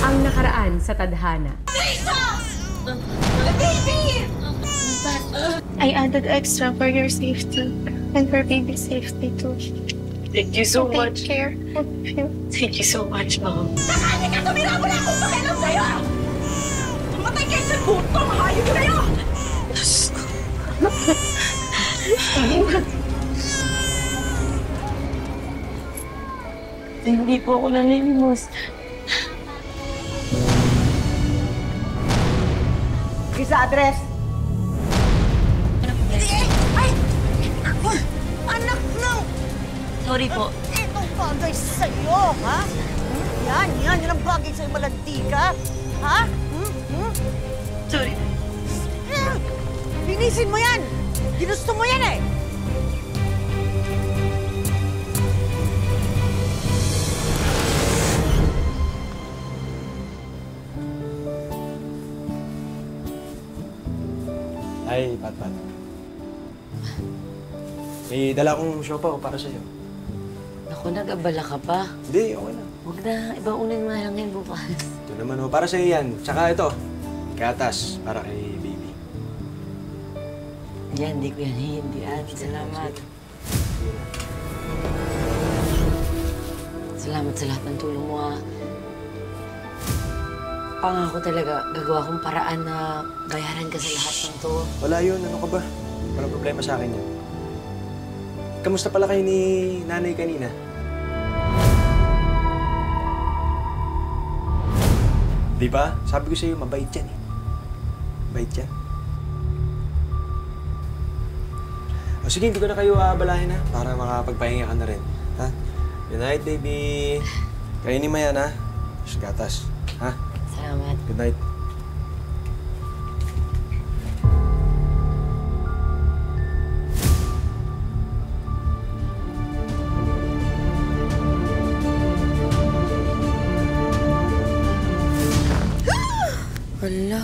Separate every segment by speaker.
Speaker 1: Ang nakaraan sa tadhana.
Speaker 2: Baby!
Speaker 3: I added extra for your safety and for baby's safety too.
Speaker 4: Thank you so much.
Speaker 3: Take care of you.
Speaker 4: Thank you so much, Mom.
Speaker 2: Saan ka tumira? Wala akong pakialam sa'yo! Mamatay kayo sa butong! Hayop kayo!
Speaker 4: Hindi po ako nanlilimos.
Speaker 2: Sa address. Ay! Anak ng...
Speaker 4: Sorry po.
Speaker 2: Itong bagay sa'yo, ha? Yan ang bagay sa'yo, malandi ka. Ha?
Speaker 4: Sorry.
Speaker 2: Linisin mo yan! Ginusto mo yan eh!
Speaker 5: Ay, Pat. May dala akong siopaw para sa'yo.
Speaker 4: Naku, nag-abala ka pa.
Speaker 5: Hindi, okay lang.
Speaker 4: Huwag na, ibaunin mo lang yan bukas.
Speaker 5: Ito naman ho, para sa'yo yan. Tsaka ito, gatas para kay baby.
Speaker 4: Yan, hindi ko yan hindi. Salamat. Salamat sa lahat ng tulong mo, ha. Pangako talaga, gagawa kong paraan na bayaran ka sa lahat ng to.
Speaker 5: Wala yun, ano ka ba? Walang problema sa akin yun. Kamusta pala kayo ni nanay kanina? Di ba? Sabi ko sa'yo, mabait yan eh. Mabait yan. O sige, hindi ko na kayo aabalahin ha, para makapagpahinga ka na rin. Ha? Good night, baby. Kainin mo yan ha. Gatas. Ha?
Speaker 4: Salamat.
Speaker 5: Good night.
Speaker 4: Wala.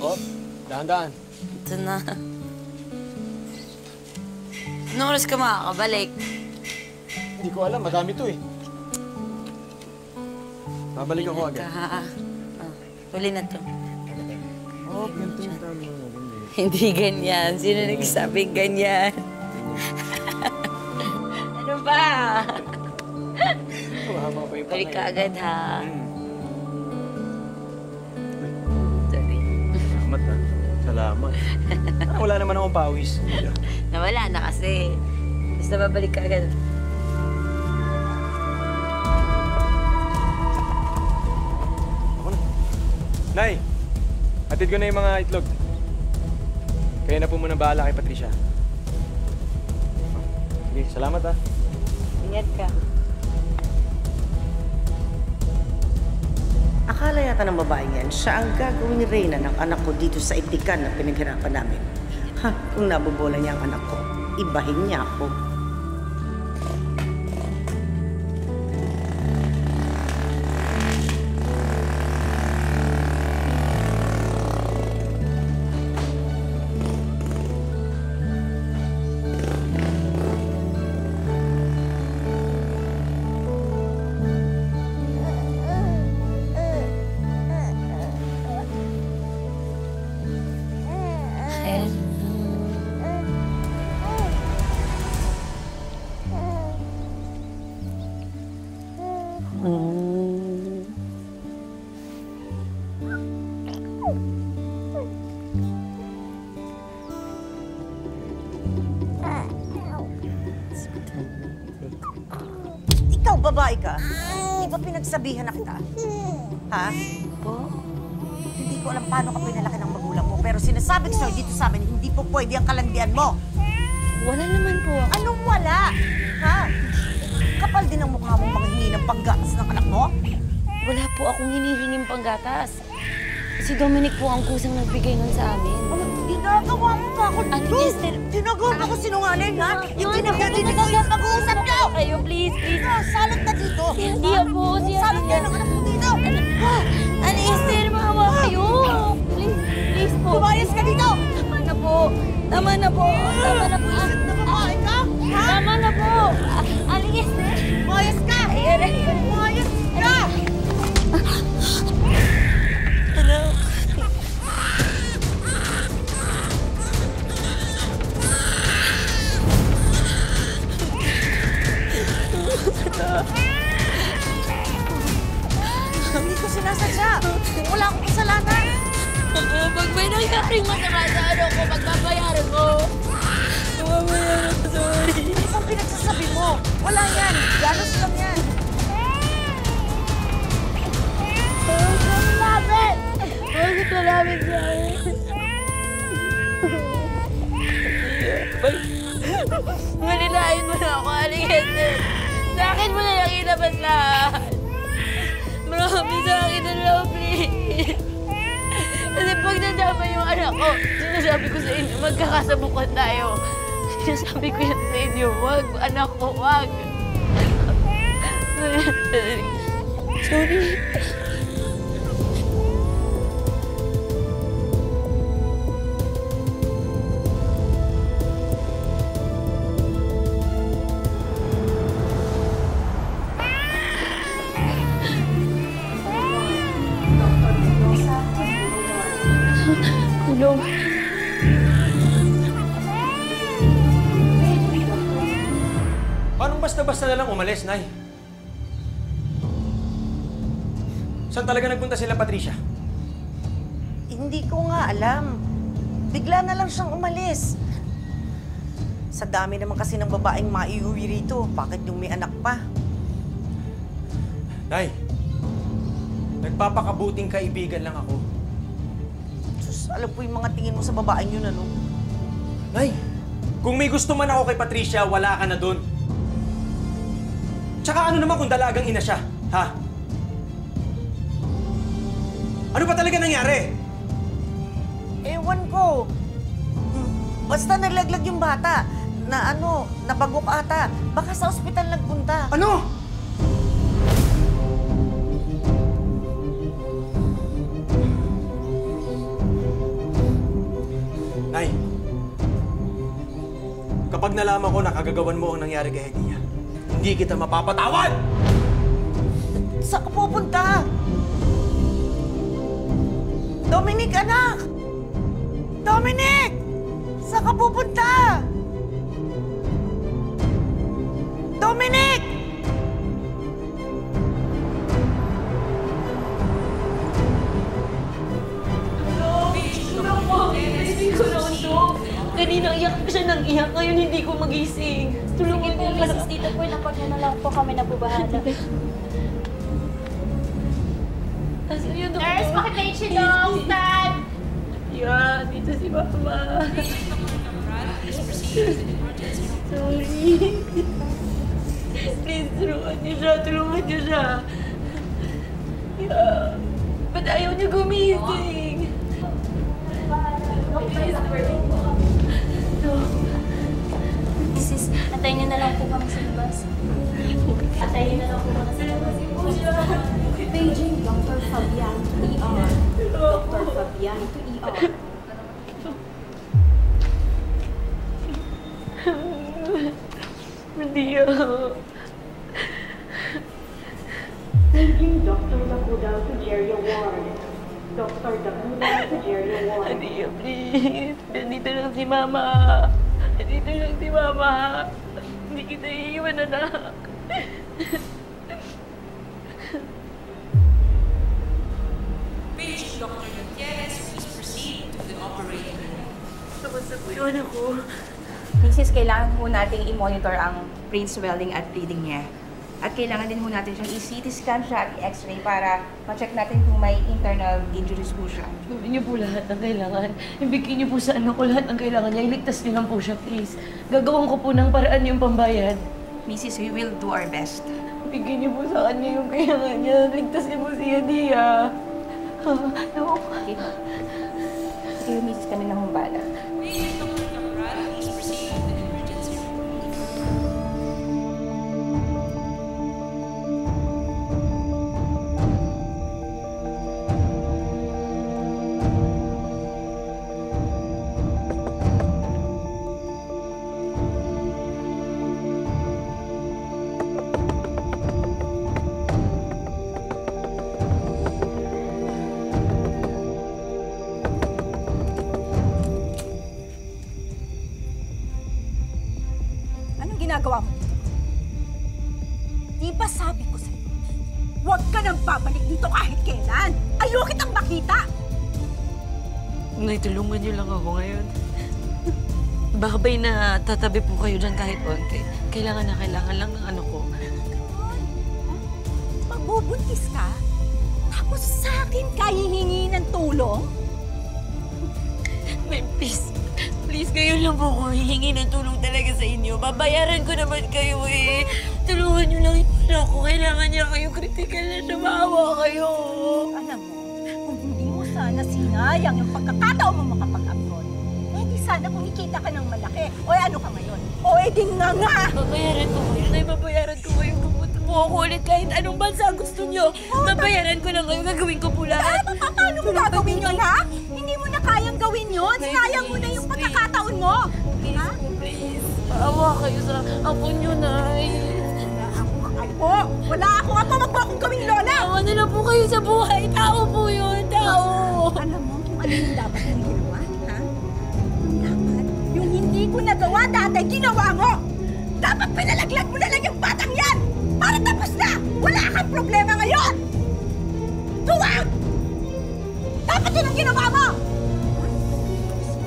Speaker 5: Oh, dahan-dahan.
Speaker 4: Ito na. Anong oras ka makakabalik?
Speaker 5: Hindi ko alam, madami to eh. Babalik ako agad.
Speaker 4: Huli na to.
Speaker 5: Oh, ganito yung tama.
Speaker 4: Hindi ganyan. Sino nagsabing ganyan? Ano ba?
Speaker 5: Mahaba pa yung
Speaker 4: Balik ka agad, ha?
Speaker 5: Salamat ha. Salamat. Wala naman akong pawis.
Speaker 4: Nawala na kasi. Basta babalik ka agad.
Speaker 5: Ako na. Nay! Hatid ko na yung mga itlog. Kaya na po muna bahala kay Patricia. Sige, salamat ha.
Speaker 4: Ingat ka.
Speaker 2: Akala yata ng babaeng yan, siya ang gagawing reyna ng anak ko dito sa itikan na pinaghirapan namin. Ha, kung nabobola niya ang anak ko, ibahin niya ako. Ikaw, babae ka. Di ba pinagsabihan na kita? Ha?
Speaker 4: Po?
Speaker 2: Hindi ko alam paano ka pinalaki ng magulang mo, pero sinasabi ko sa'yo dito sa amin, hindi po pwede ang kalandian mo.
Speaker 4: Wala naman po ako.
Speaker 2: Anong wala? Ha? Kapal din ang mukha mong manghingi ng panggatas ng anak mo?
Speaker 4: Wala po akong hinihinging panggatas. Si Dominic po ang kusang nagbigay nun sa amin.
Speaker 2: Ano, ginagawa mo pa ako dito?
Speaker 4: Esther?
Speaker 2: Ginagawa mo ako sinungaling, ha? Yung tinagadinig ko yung pag-uusap niyo!
Speaker 4: Kayo, please.
Speaker 2: Salot na dito!
Speaker 4: Hindi ako.
Speaker 2: Salot yan ang anak mo dito!
Speaker 4: Esther, maawa kayo. Please po.
Speaker 2: Lumayas ka dito!
Speaker 4: Tama na po. Tama na po. Tama na po.
Speaker 6: Babae ka? Ha?
Speaker 4: Tama na po. Alis na.
Speaker 6: Mayas ka! Mayas ka!
Speaker 4: Anak.
Speaker 6: Hindi ko sinasadya. Wala akong kasalanan.
Speaker 4: Pag may nangyaring masama sa ano ko, pagbabayaran ko. Pagbabayaran ko, sorry.
Speaker 6: Ano bang pinagsasabi mo? Wala yan. Galos lang yan.
Speaker 4: Bakit namin sa akin? Maninahin mo na ako, Aliente. Sa akin mo na lang ilabas lahat. Marami sa akin na lang, please. Kasi pag nadama yung anak ko, sinasabi ko sa inyo, magkakasabukan tayo. Sinasabi ko yan sa inyo, wag, anak ko, wag. Sorry. Tulong.
Speaker 5: Paano basta-basta na lang umalis, Nay? Saan talaga nagpunta sila, Patricia?
Speaker 2: Hindi ko nga alam. Bigla na lang siyang umalis. Sa dami naman kasi ng babaeng maiuwi rito, bakit yung may anak pa?
Speaker 5: Nay, nagpapakabuting kaibigan lang ako.
Speaker 2: Sus, alam ko yung mga tingin mo sa babaeng yun, ano?
Speaker 5: Nay, kung may gusto man ako kay Patricia, wala ka na dun. Tsaka ano naman kung dalagang ina siya, ha? Ano pa talaga nangyari?
Speaker 2: Ewan ko. Basta nalaglag yung bata na nabagok ata. Baka sa ospital nagpunta.
Speaker 5: Ano? Nay, kapag nalaman ko na kagagawan mo ang nangyari kay Hedia, hindi kita mapapatawad!
Speaker 2: Saan ka pupunta? Dominic, anak! Dominic! Saan ka pupunta? Dominic!
Speaker 4: Kanina iyak pa siya ng iyak, ngayon hindi ko magising. Tulungan
Speaker 3: Sige po, Mrs. Tito po, napag na lang po kami nabubahala. Nurse, pakipage si Dong, Stan!
Speaker 4: Yeah, dito si Mama. Sorry. Please, tulungan niyo siya, tulungan niyo siya. Yeah. Ba't ayaw niya gumising?
Speaker 3: Mrs., antayin niyo na lang po kami sa labas. Antayin niyo na lang po kami sa labas.
Speaker 1: Paging Dr. Fabian to ER. Dr. Fabian to ER.
Speaker 4: Hindi ako.
Speaker 1: Paging Dr. Dakuda to Area Ward. Dr. Dakuda to Area Ward.
Speaker 4: Ania, please. Nandito lang si Mama. Nandito lang si Mama. Hindi kita iiwan, anak.
Speaker 7: Page Dr. Gutierrez, please proceed to the operating room.
Speaker 4: Kamusta po yung anak ko?
Speaker 8: Mrs., kailangan po nating i-monitor ang brain swelling at bleeding niya. At kailangan din po natin siyang i-CT scan siya at i-x-ray para ma-check natin kung may internal injuries po siya.
Speaker 4: Gawin niyo po lahat ng kailangan. Ibigay niyo po sa anak ko lahat ng kailangan niya. Iligtas niyo lang po siya, please. Gagawin ko po ng paraan yung pambayad.
Speaker 8: Mrs., we will do our best.
Speaker 4: Ibigay niyo po sa kanya yung kailangan niya. Ligtas niyo po si Adia.
Speaker 8: Okay. Sige, Mrs., kami na humbala.
Speaker 7: Page Dr. Cabral, please proceed to the emergency room.
Speaker 6: Di ba sabi ko sa'yo, huwag ka nang babalik dito kahit kailan. Ayaw kitang makita.
Speaker 4: Nay, tulungan niyo lang ako ngayon. Baka ba'y natatabi po kayo dyan kahit onti. Kailangan lang ng ano ko.
Speaker 6: Magbubuntis ka? Tapos sa akin ka hihingi ng tulong?
Speaker 4: Nay, please. Please, kayo lang po ko hihingi ng tulong talaga sa inyo. Babayaran ko naman kayo eh. Tulungan niyo lang yung ako. Kailangan niya kayo. Critical na siya. Maawa kayo.
Speaker 6: Alam mo, kung hindi mo sana sinayang yung pagkakataon mo makapag-abroad, eh di sana kumikita ka ng malaki. O ano ka ngayon? O di nga!
Speaker 4: Babayaran ko kayo. Nay, babayaran ko kayo. Pupunta po ako ulit kahit anong bansa gusto niyo. Babayaran ko lang kayo. Gagawin ko po lahat.
Speaker 6: Paano mo gagawin yun, ha? Hindi mo na kayang gawin yun. Sinayang mo na yung pagkakataon mo. Ha?
Speaker 4: Please. Maawa kayo sa apo niyo, Nay.
Speaker 6: Wala akong apo. Wag mo akong gawing lola.
Speaker 4: Maawa nila po kayo sa buhay. Tao po yun. Tao.
Speaker 6: Alam mo kung ano yung dapat yung ginawa, ha? Dapat yung hindi ko nagawa dati, ginawa mo. Dapat pinalaglag mo na lang yung batang yan. Para tapos na. Wala kang problema ngayon. Tuwag! Dapat yun ang ginawa mo.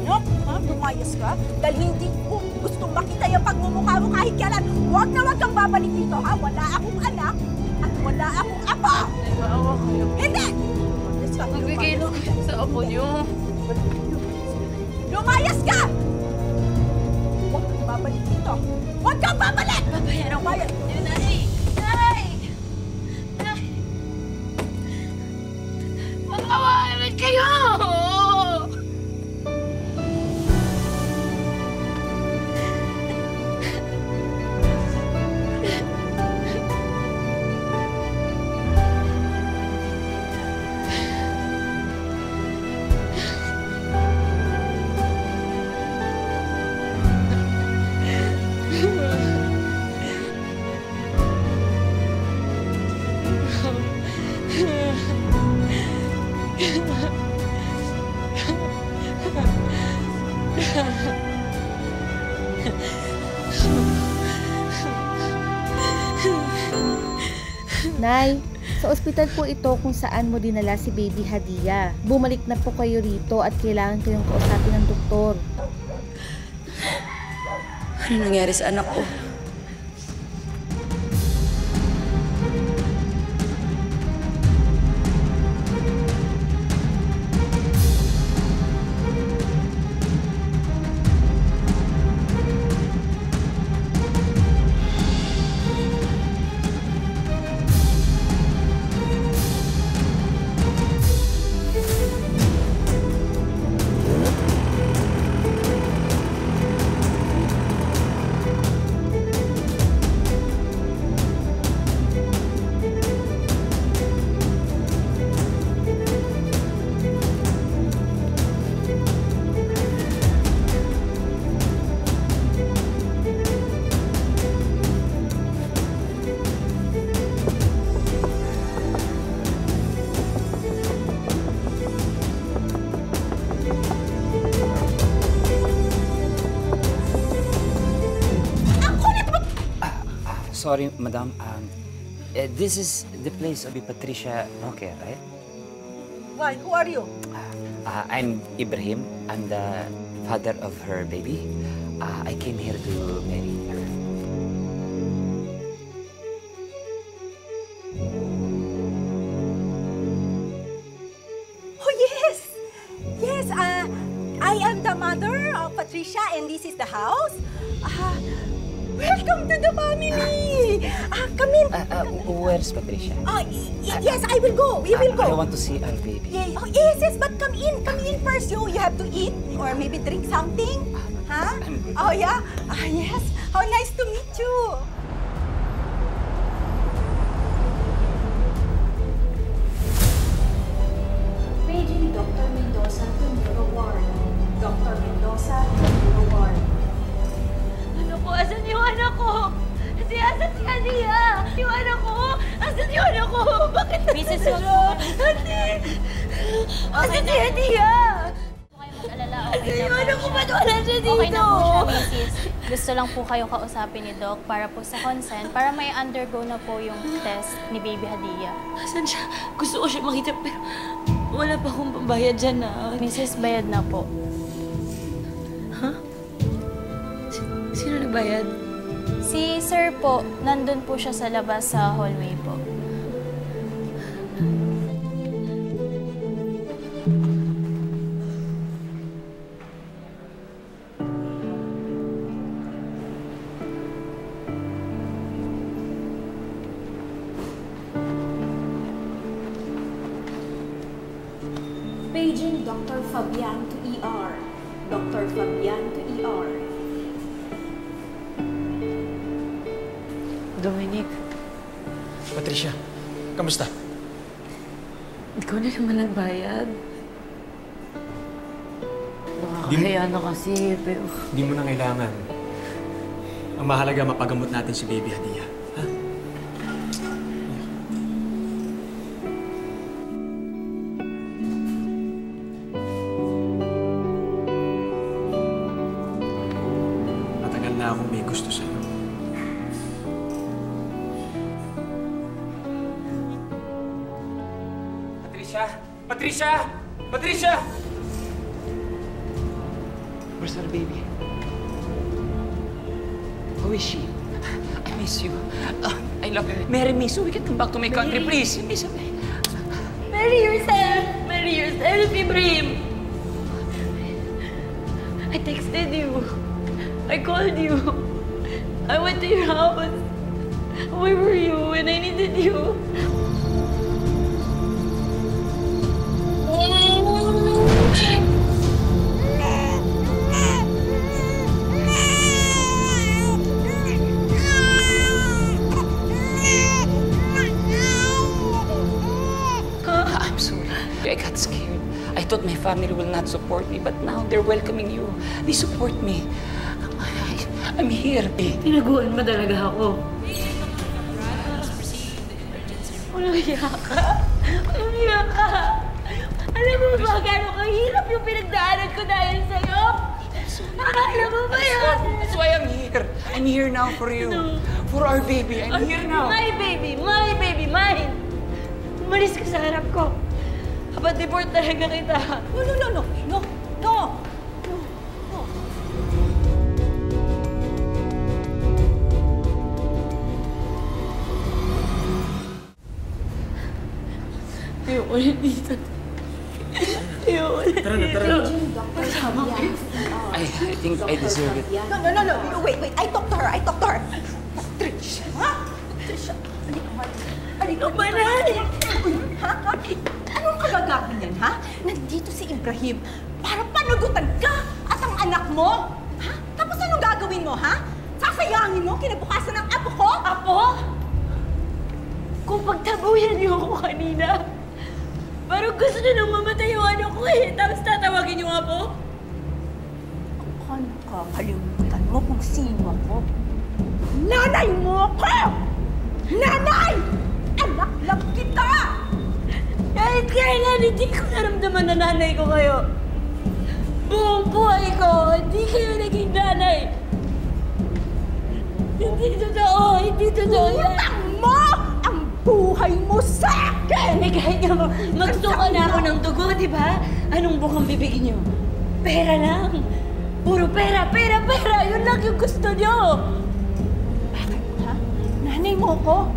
Speaker 6: Ano? Ha? Lumayas ka? Dahil hindi ko gustong makita yung pagmumukha mo kahit kailan. Huwag na huwag kang babalik dito, ha? Wala akong anak at wala akong apo.
Speaker 4: Maawa kayo.
Speaker 6: Hindi!
Speaker 4: Magbigay lang kayo sa apo niyo.
Speaker 6: Lumayas ka! Huwag kang babalik dito. Huwag kang babalik!
Speaker 4: Babayaran ko.
Speaker 6: Bayad.
Speaker 4: Nay! Nay! Nay! Maawa naman kayo!
Speaker 9: Nay, sa ospital po ito kung saan mo dinala si Baby Hadia. Bumalik na po kayo rito at kailangan kayong kausapin ng doktor.
Speaker 4: Ano nangyari sa anak ko?
Speaker 10: Sorry, madam. This is the place of Patricia Roque, right?
Speaker 6: Why? Who are you?
Speaker 10: I'm Ibrahim. I'm the father of her baby. I came here to marry her.
Speaker 6: Oh, yes! Yes, I am the mother of Patricia and this is the house. Welcome to the family! Come in.
Speaker 10: Where's Patricia?
Speaker 6: Yes, I will go. We will go.
Speaker 10: I want to see our baby.
Speaker 6: Yeah. Oh, yes, but come in. Come in first. You have to eat or maybe drink something. Huh? Oh, yeah? Yes. How nice to meet you.
Speaker 1: Paging Dr. Mendoza to Neuro Ward. Dr. Mendoza to Neuro Ward.
Speaker 4: Ano po? Asan yung anak ko? Asan si Hadia? Yung anak ko? Asan yung anak ko? Bakit nandito siya? Ate! Asan si Hadia?
Speaker 11: Huwag kayo mag-alala,
Speaker 4: Kasi ano ko ba't wala siya dito?
Speaker 11: Okay na po siya, Mrs. Gusto lang po kayo kausapin ni Doc para po sa consent, para may undergo na po yung test ni Baby Hadia.
Speaker 4: Asan siya? Gusto ko siya makita pero wala pa akong pambayad dyan na.
Speaker 11: Mrs. Bayad na po.
Speaker 4: Ha? Sino nagbayad?
Speaker 11: Si Sir po, nandun po siya sa labas sa hallway po.
Speaker 6: Paging Dr. Fabian to ER. Dr. Fabian to ER.
Speaker 4: Dominic,
Speaker 5: Patricia, kamusta?
Speaker 4: ikaw na naman nagbayad. Nakakaya na kasi, pero...
Speaker 5: Hindi mo na kailangan. Ang mahalaga, mapagamot natin si Baby Hadia. Ha? Matagal na akong may gusto sa'yo.
Speaker 10: Patricia! Patricia! Patricia! Where's our baby? How is she? I miss you. I love you. Marry me so we can come back to my country, please. Miss me.
Speaker 4: Marry yourself! Marry yourself, Ibrahim! I texted you. I called you. I went to your house. Where were you when I needed you?
Speaker 10: I'm sorry. I got scared. I thought my family will not support me, but now they're welcoming you. They support me. I'm here.
Speaker 4: Tinaguan mo talaga ako. Walang hiya ka. Walang hiya ka. Alam mo ba gano'ng kahirap yung pinagdaanan ko dahil sa'yo? Alam mo ba yan?
Speaker 10: That's why I'm here. I'm here now for you.
Speaker 4: No.
Speaker 10: For our baby. I'm here now.
Speaker 4: My baby, mine. Umalis ka sa harap ko. Kapag deport talaga kita.
Speaker 6: No.
Speaker 4: Ayoko na dito. Ayoko na
Speaker 5: Tara na, tara na.
Speaker 4: Kasama ko.
Speaker 10: I think I deserve it.
Speaker 6: No. Wait. I talked to her. Patricia. Ha? Patricia. Halika ba na? Anong kagagawin yan, ha? Nandito si Ibrahim para panagutan ka at ang anak mo. Ha? Tapos anong gagawin mo, ha? Sasayangin mo kinabukasan ng apo ko?
Speaker 4: Apo? Kung pagtabuyan niyo ako kanina, parang gusto niyo nang mamatay yung anak ko eh. Tapos tatawagin niyo nga po?
Speaker 6: Ang kakalimutan mo kung sino ako. Nanay mo ako! Nanay! Anak lang kita!
Speaker 4: Kahit kailan, hindi ko naramdaman na nanay ko kayo. Buong buhay ko, hindi kayo naging nanay. Hindi totoo yan.
Speaker 6: Utang mo ang buhay mo sa akin!
Speaker 4: Eh kahit nga magsuka na ako ng dugo, di ba? Anong bukang bibigin niyo? Pera lang. Puro pera. Yun lang yung gusto niyo.
Speaker 6: Bakit, ha? Nanay mo ko?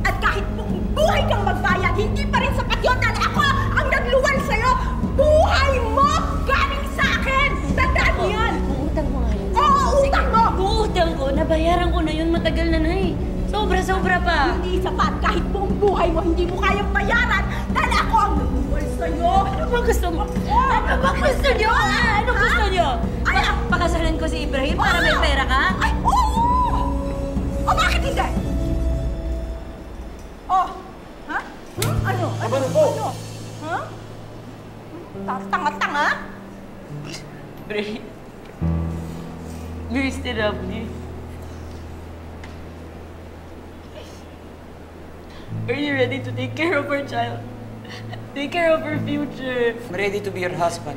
Speaker 6: At kahit buong buhay kang magbayad, hindi pa rin sapat yun dahil ako ang nagluwal sa'yo. Buhay mo galing sa akin! Tandaan mo yan!
Speaker 4: Utang mo nga yun.
Speaker 6: Oo, utang mo!
Speaker 4: Kung utang ko, nabayaran ko na yun matagal na eh. Sobra pa.
Speaker 6: Hindi sapat kahit buong buhay mo, hindi mo kayang bayaran dahil ako ang nagluwal sa'yo.
Speaker 4: Ano bang gusto mo? Ano bang gusto niyo? Ano gusto niyo? Pakasalan ko si Ibrahim para may pera ka?
Speaker 6: Ay, oo! O bakit hindi? Oh, ha? Ano? Ano? Ha? Tanga-tanga?
Speaker 4: Ibrahim, do you still love me? Are you ready to take care of our child? Take care of her future?
Speaker 10: I'm ready to be your husband.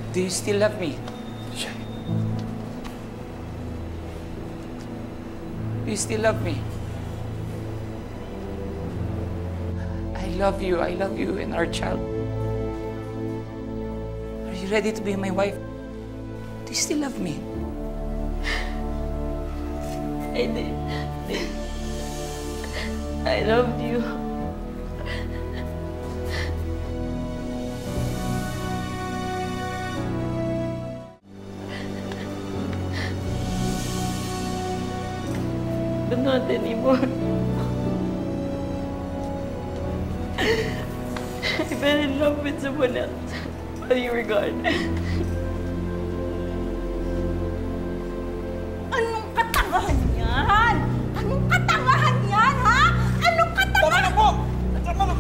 Speaker 10: Do you still love me? Do you still love me? I love you and our child. Are you ready to be my wife? Do you still love me?
Speaker 4: I did. I loved you. But not anymore. I fell in love with someone else while you were gone.
Speaker 6: Anong katangahan yan? Anong katangahan yan, ha? Anong katangahan?
Speaker 5: Tama na po! Tama na!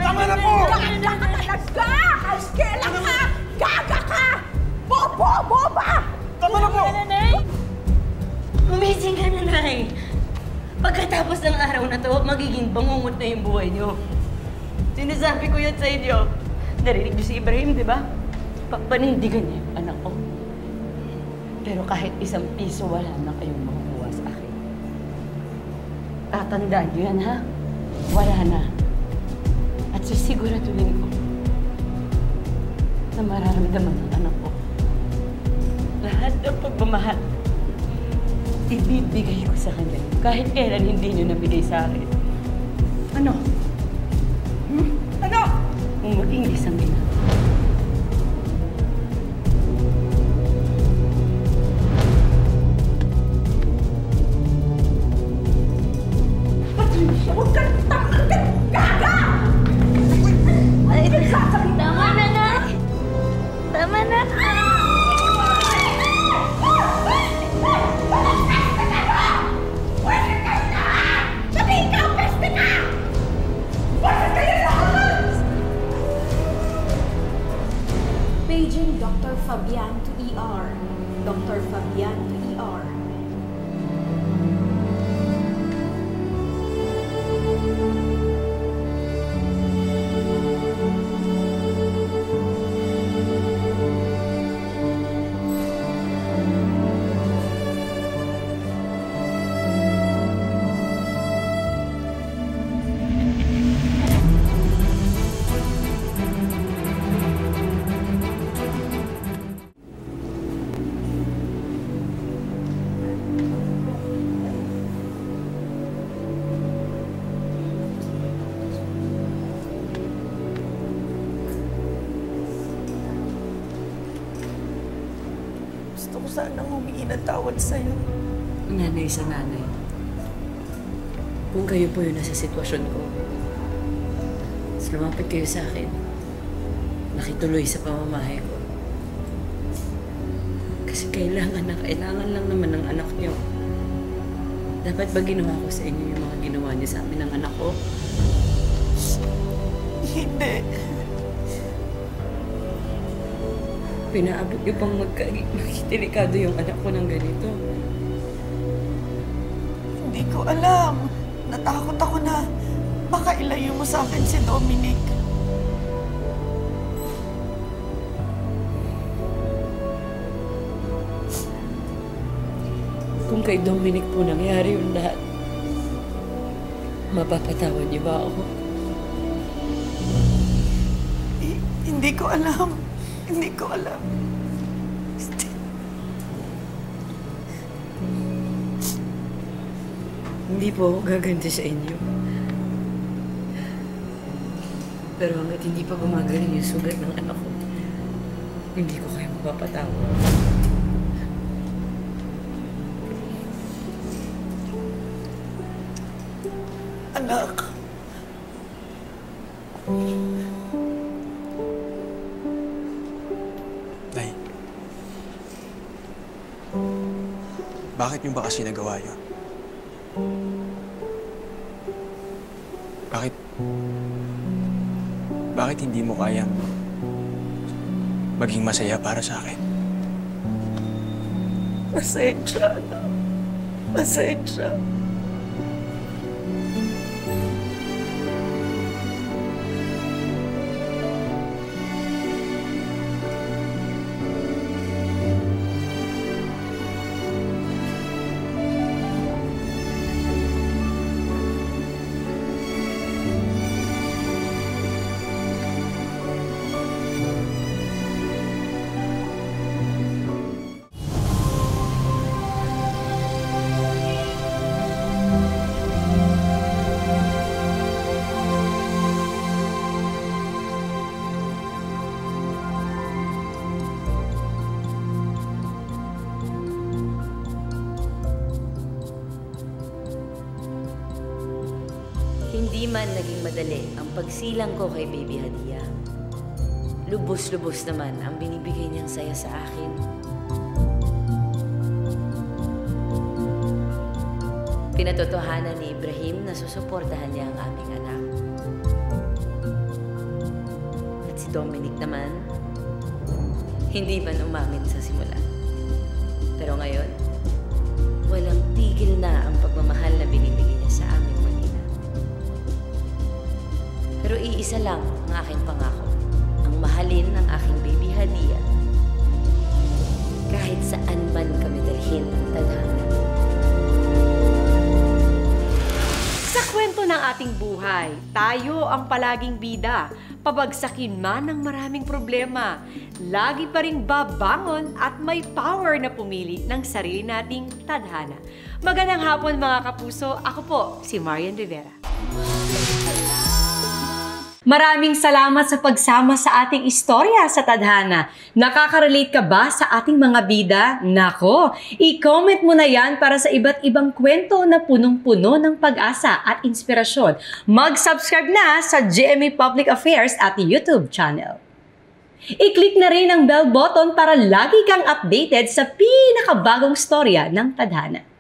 Speaker 5: Tama na po!
Speaker 6: Gaga ka talaga! Alskela ka! Gaga ka! Bobo! Boba!
Speaker 5: Tama na po!
Speaker 4: Nanay! Gumising ka na, Nay! Pagkatapos ng araw na to, magiging bangungot na yung buhay niyo. Sinasabi ko yan sa inyo. Narinig niyo si Ibrahim, di ba? Panindigan niya yung anak ko. Pero kahit isang piso, wala na kayong makukuha sa akin. Tatandaan niyo yan, ha? Wala na. At sisiguraduhin ko na mararamdaman ng anak ko lahat ng pagmamahal ibibigay ko sa kanya. Kahit kailan hindi niyo nabigay sa akin. Ano? Ano? Kung maging isang ina.
Speaker 6: Patricia, huwag ka tamakal ka! Gaga!
Speaker 4: Ay, tama na, Nay! Tama na!
Speaker 12: Paging Dr. Fabian to ER. Dr. Fabian to ER.
Speaker 2: Gusto ko sanang humingi ng tawad sa'yo.
Speaker 4: Nanay sa nanay. Kung kayo po yun nasa sitwasyon ko, mas lumapit kayo sa akin, nakituloy sa pamamahay ko. Kasi kailangan lang naman ng anak niyo. Dapat ba ginawa ko sa inyo yung mga ginawa niyo sa amin ng anak ko?
Speaker 2: Hindi.
Speaker 4: Pinaabot niyo pang magkitilikado yung anak ko ng ganito.
Speaker 2: Hindi ko alam. Natakot ako na baka ilayo mo sa akin si Dominic.
Speaker 4: Kung kay Dominic po nangyari yung lahat, mapapatawad niyo ba ako?
Speaker 2: Hindi ko alam. Hindi ko alam.
Speaker 4: Hindi po ako gaganti sa inyo. Pero hanggat hindi pa gumagaling yung sugat ng anak ko, hindi ko kayo mapapatawad.
Speaker 2: Anak.
Speaker 5: Nay. Bakit niyo ba kasi nagawa yun? Bakit hindi mo kayang maging masaya para sa akin?
Speaker 2: Pasensya, anak. Pasensya.
Speaker 13: Hindi man naging madali ang pagsilang ko kay Baby Hadia. Lubos-lubos naman ang binibigay niyang saya sa akin. Pinatotohanan ni Ibrahim na susuportahan niya ang aming anak. At si Dominic naman, hindi man umamin sa simula. Pero ngayon, walang tigil na ang pagmamahal na binibigay niya sa aming mag-ina. Pero iisa lang ang aking pangako, ang mahalin ng aking Baby Hadia kahit saan man kami dalhin ng tadhana.
Speaker 14: Sa kwento ng ating buhay, tayo ang palaging bida. Pabagsakin man ng maraming problema, lagi pa ring babangon at may power na pumili ng sarili nating tadhana. Magandang hapon mga kapuso, ako po si Marian Rivera. Maraming salamat sa pagsama sa ating istorya sa tadhana. Nakaka-relate ka ba sa ating mga bida? Nako, i-comment mo na yan para sa iba't ibang kwento na punong-puno ng pag-asa at inspirasyon. Mag-subscribe na sa GMA Public Affairs at YouTube channel. I-click na rin ang bell button para lagi kang updated sa pinakabagong storya ng tadhana.